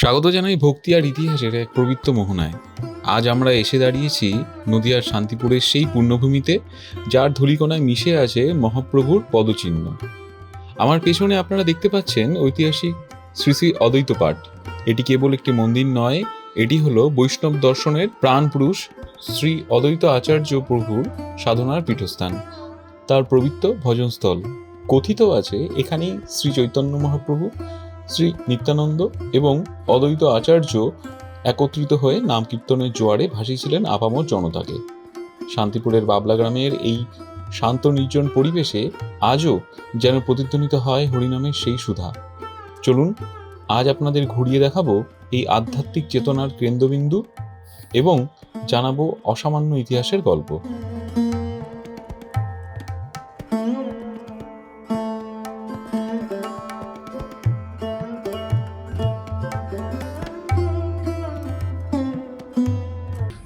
স্বাগত জানাই ভক্তি আর ইতিহাসের এক পবিত্র মোহনায়। আজ আমরা এসে দাঁড়িয়েছি নদিয়ার শান্তিপুরের সেই পুণ্যভূমিতে, যার ধূলিকণায় মিশে আছে মহাপ্রভুর পদচিহ্ন। আমার পেছনে আপনারা দেখতে পাচ্ছেন ঐতিহাসিক শ্রী শ্রী অদ্বৈত পাঠ। এটি কেবল একটি মন্দির নয়, এটি হলো বৈষ্ণব দর্শনের প্রাণ পুরুষ শ্রী অদ্বৈত আচার্য প্রভুর সাধনার পীঠস্থান, তার পবিত্র ভজনস্থল। কথিত আছে এখানেই শ্রী চৈতন্য মহাপ্রভু, শ্রী নিত্যানন্দ এবং অদ্বৈত আচার্য একত্রিত হয়ে নাম কীর্তনের জোয়ারে ভাসিয়েছিলেন আপামর জনতাকে। শান্তিপুরের বাবলা গ্রামের এই শান্ত নির্জন পরিবেশে আজও যেন প্রতিধ্বনিত হয় হরিনামের সেই সুধা। চলুন আজ আপনাদের ঘুরিয়ে দেখাবো এই আধ্যাত্মিক চেতনার কেন্দ্রবিন্দু এবং জানাবো অসামান্য ইতিহাসের গল্প।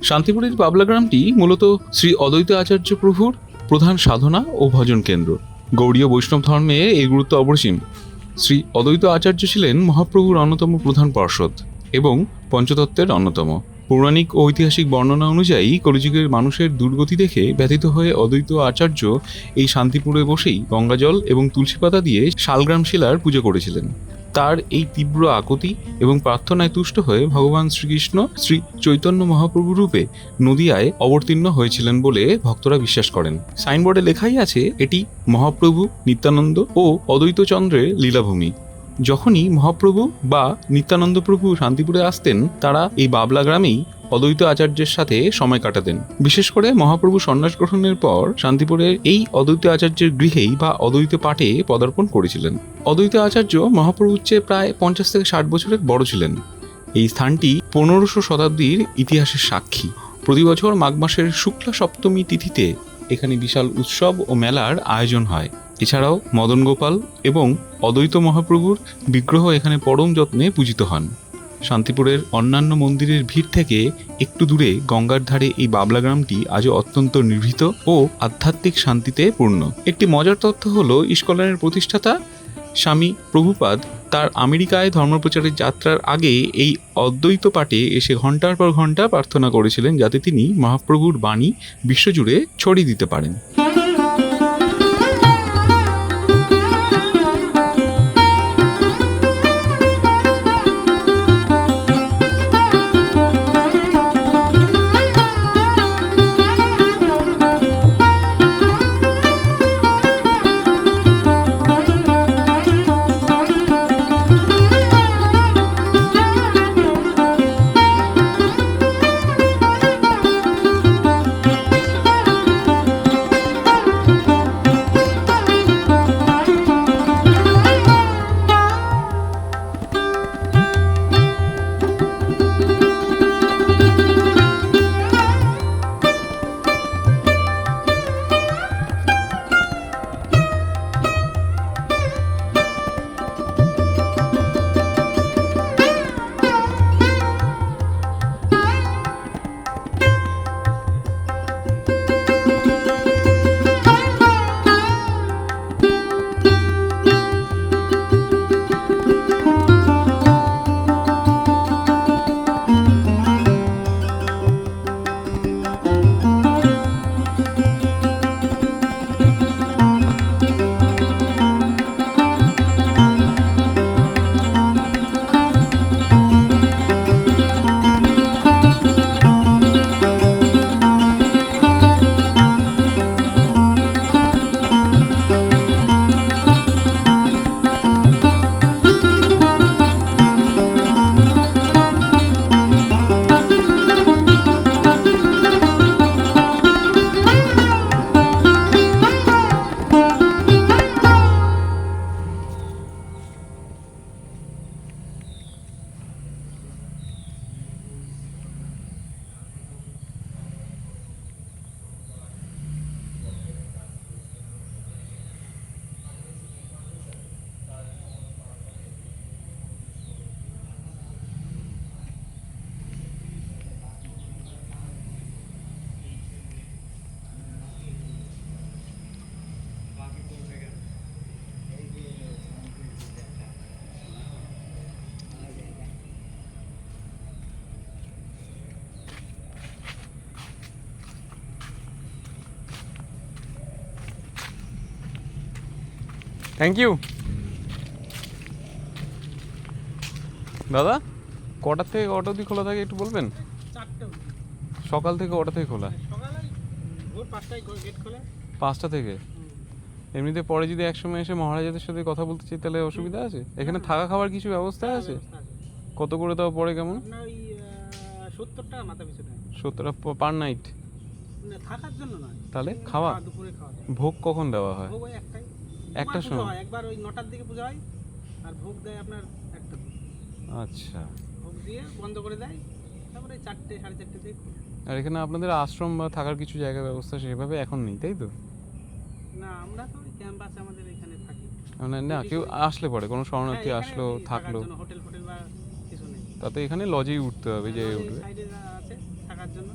শান্তিপুরের বাবলা গ্রামটি মূলত শ্রী অদ্বৈত আচার্য প্রভুর প্রধান সাধনা ও ভজন কেন্দ্র। গৌড়ীয় বৈষ্ণব ধর্মে এর গুরুত্ব অপরিসীম। শ্রী অদ্বৈত আচার্য ছিলেন মহাপ্রভুর অন্যতম প্রধান পার্ষদ এবং পঞ্চতত্ত্বের অন্যতম। পৌরাণিক ও ঐতিহাসিক বর্ণনা অনুযায়ী কলিযুগের মানুষের দুর্গতি দেখে ব্যথিত হয়ে অদ্বৈত আচার্য এই শান্তিপুরে বসেই গঙ্গাজল এবং তুলসী পাতা দিয়ে শালগ্রাম শিলার পুজো করেছিলেন। তার এই তীব্র আকুতি এবং প্রার্থনায় তুষ্ট হয়ে ভগবান শ্রীকৃষ্ণ শ্রী চৈতন্য মহাপ্রভু রূপে নদিয়ায় অবতীর্ণ হয়েছিলেন বলে ভক্তরা বিশ্বাস করেন। সাইনবোর্ডে লেখাই আছে এটি মহাপ্রভু, নিত্যানন্দ ও অদ্বৈত চন্দ্রের লীলাভূমি। যখনই মহাপ্রভু বা নিত্যানন্দ প্রভু শান্তিপুরে আসতেন, তারা এই বাবলা গ্রামেই অদ্বৈত আচার্যের সাথে সময় কাটাতেন। বিশেষ করে মহাপ্রভু সন্ন্যাস গ্রহণের পর শান্তিপুরের এই অদ্বৈত আচার্যের গৃহেই বা অদ্বৈত পাঠে পদার্পণ করেছিলেন। অদ্বৈত আচার্য মহাপ্রভুর চেয়ে প্রায় 50 থেকে 60 বছরের বড় ছিলেন। এই স্থানটি 1500 শতাব্দীর ইতিহাসের সাক্ষী। প্রতি বছর মাঘ মাসের শুক্লা সপ্তমী তিথিতে এখানে বিশাল উৎসব ও মেলার আয়োজন হয়। এছাড়াও মদন গোপাল এবং অদ্বৈত মহাপ্রভুর বিগ্রহ এখানে পরম যত্নে পূজিত হন। শান্তিপুরের অন্যান্য মন্দিরের ভিড় থেকে একটু দূরে গঙ্গার ধারে এই বাবলা গ্রামটি আজও অত্যন্ত নিভৃত ও আধ্যাত্মিক শান্তিতে পূর্ণ। একটি মজার তথ্য হলো, ইস্কনের প্রতিষ্ঠাতা স্বামী প্রভুপাদ তার আমেরিকায় ধর্মপ্রচারের যাত্রার আগে এই অদ্বৈত পাঠে এসে ঘণ্টার পর ঘণ্টা প্রার্থনা করেছিলেন, যাতে তিনি মহাপ্রভুর বাণী বিশ্বজুড়ে ছড়িয়ে দিতে পারেন। Thank you. দাদা কটার থেকে কটা অবধি খোলা থাকে একটু বলবেন? 4টে সকাল থেকে কটা থেকে খোলা? সকালে ভোর 5টায় গেট খোলে। 5টা থেকে? এমনিতে পরে যদি একসময় এসে মহারাজাদের সাথে কথা বলতে চাই তাহলে অসুবিধা আছে? এখানে থাকা খাওয়ার কিছু ব্যবস্থা আছে? কত করে তাও পড়ে কেমন? আপনার ওই 70 টাকা মাথা পিছু নেয়। 70 পার নাইট? না, থাকার জন্য নয়। তাহলে খাওয়া? দুপুরে খাওয়া দাওয়া। ভোগ কখন দেওয়া হয়? ভোগ ওই একটাই। একটার পুজো সময়? হয়, একবার ওই 9টার দিকে পূজা হয় আর ভোগ দেয় আপনার 1টা দিকে। আচ্ছা। ভোগ দিয়ে বন্ধ করে দেয়, তারপরে 4টে 4:30 থেকে খোলে। আর এখানে আপনাদের আশ্রম বা থাকার কিছু জায়গা ব্যবস্থা সেভাবে এখন নেই, তাই তো? না, আমরা তো ওই ক্যাম্পাসে আমাদের এখানে থাকি। মানে না, কেউ আসলে পরে কোনো শরণার্থী হ্যাঁ, আসলো এখানে থাকার থাকলো, জন্য হোটেল ফোটেল বা কিছু নেই। তাতে এখানে লজেই উঠতে হবে, যে আমাদের উঠবে। সাইডে আছে থাকার জন্য।